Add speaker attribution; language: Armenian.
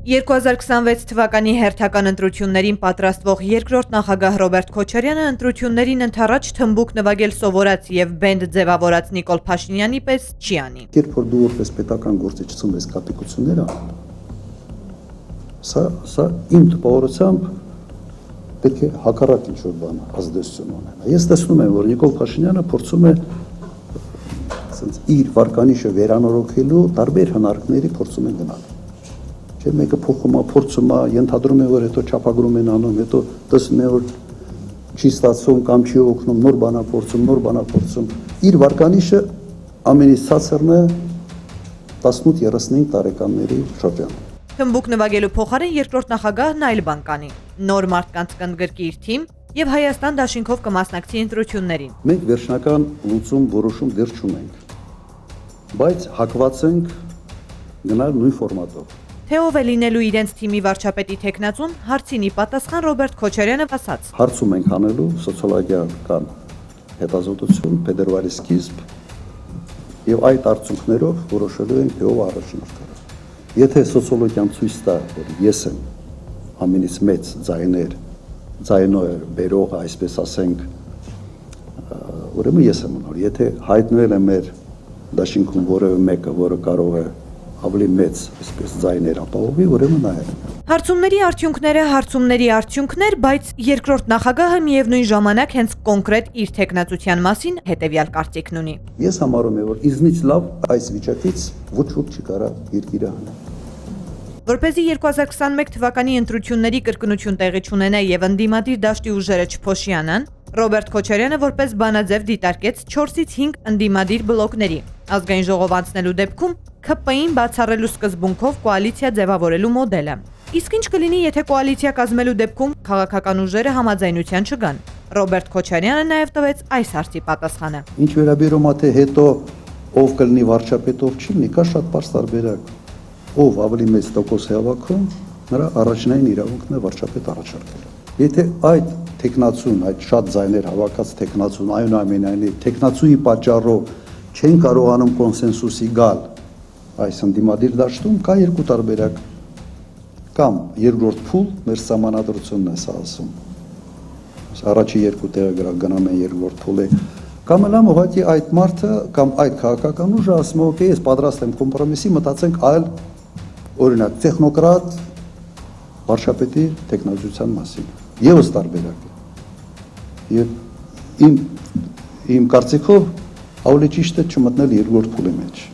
Speaker 1: 2026 թվականի հերթական ընտրություններին պատրաստվող երկրորդ նախագահ Ռոբերտ Քոչարյանը ընտրություններին ընդառաջ թմբուկ նվագել սովորած եւ բենդ ձևավորած Նիկոլ Փաշինյանի պես չի անի։
Speaker 2: Երբ որ դու որպես պետական գործիչ ցնցես կատեկությունները, սա իմ տպավորությամբ պետք է հակառակ ինչ-որ բան ազդեցություն ունենա։ Ես տեսնում եմ, որ Նիկոլ Փաշինյանը փորձում է իր վարկանիշը վերանորոգելու տարբեր հնարքների փորձում է գնալ։ Մեկը փոխում է, փորձում է, ենթադրում է, որ հետո չափագրում են անում, հետո տեսնում է, որ չի ստացվում կամ չի օգնում, նոր բանա փորձում։ Իր վարկանիշը ամենից ցածրն է 18-35 տարեկանների շրջանում։
Speaker 1: Թմբուկ նվագելու փոխարեն երկրորդ նախագահն այլ բան կանի։ Նոր մարդկանց կընդգրկի իր թիմ եւ Հայաստան դաշինքով կմասնակցի ընտրություններին։
Speaker 2: Մենք վերջնական լուծում որոշում դեռ չունենք, բայց հակված ենք գնալ նույն ֆորմատով։
Speaker 1: Թե ով է լինելու իրենց թիմի վարչապետի թեկնածուն, հարցինի պատասխան Ռոբերտ Քոչարյանը ասաց.
Speaker 2: Հարցում ենք անելու սոցիոլոգիական հետազոտություն, փետրվարի սկիզբ եւ այդ արդյունքներով որոշելու ենք թե ով առաջնորդը։ Եթե սոցիոլոգիան ցույց տա, որ ես եմ ամենից մեծ ձայներ բերող, այսպես ասենք, ուրեմն ես եմ ունոր։ Եթե հայտնվել է մեր դաշինքում որևէ մեկը, որը կարող է ավելի մեծ, այսպես ձայներ ապահովի, ուրեմն նա է։
Speaker 1: Հարցումների արդյունքները հարցումների արդյունքներ, բայց երկրորդ նախագահը միևնույն ժամանակ հենց կոնկրետ իր թեկնածության մասին հետևյալ կարծիքն ունի։
Speaker 2: Ես համարում եմ, որ իզնից լավ այս վիճակից ոչ ոք չի կարա երկիրը հանել։
Speaker 1: Որպեսզի 2021 թվականի ընտրությունների կրկնություն տեղի չունենա եւ ընդդիմադիր դաշտի ուժերը չփոշիանան, Ռոբերտ Քոչարյանը որպես բանաձև դիտարկեց 4-ից 5 ընդդիմադիր բլոկների ազգային ժողով անցնելու դեպքում ՔՊ-ին բացառելու սկզբունքով կոալիցիա ձևավորելու մոդելը։ Իսկ ինչ կլինի, եթե կոալիցիա կազմելու դեպքում քաղաքական ուժերը համաձայնության չգան։ Ռոբերտ Քոչարյանը նաև տվեց այս հարցի պատասխանը։
Speaker 2: Ինչ վերաբերում է թե հետո ով կլինի վարչապետ, ով չի, ունի կա շատ բարձ տարբերակ։ Ով ավելի մեծ տոկոս է հավաքում, նրա առաջնային իրավունքն է վարչապետ առաջարկել։ Եթե այդ տեխնացուն, այդ շատ ձայներ հավաքած տեխնացուն այնուամենայնիվ տեխնացուի պատճառով չեն կարողանում կոնսենսուսի գալ այս ընդդիմադիր դաշտում, կա երկու տարբերակ։ Կամ երկրորդ փուլ մեր սահմանադրությունն է սա ասում։ Առաջի երկու տեղը գնում են երկրորդ փուլի։ Կամ էլ ուղղակի այդ մարդը կամ այդ քաղաքական ուժը ասում է, օքեյ, ես պատրաստ եմ կոմպրոմիսի, մտածենք այլ օրինակ տեխնոկրատ վարչապետի տեխնոլոգիության մասին։ Եվս տարբերակ է։ Եվ իմ կարծիքով ավելի ճիշտ է չմտնել երկրորդ փուլի մեջ։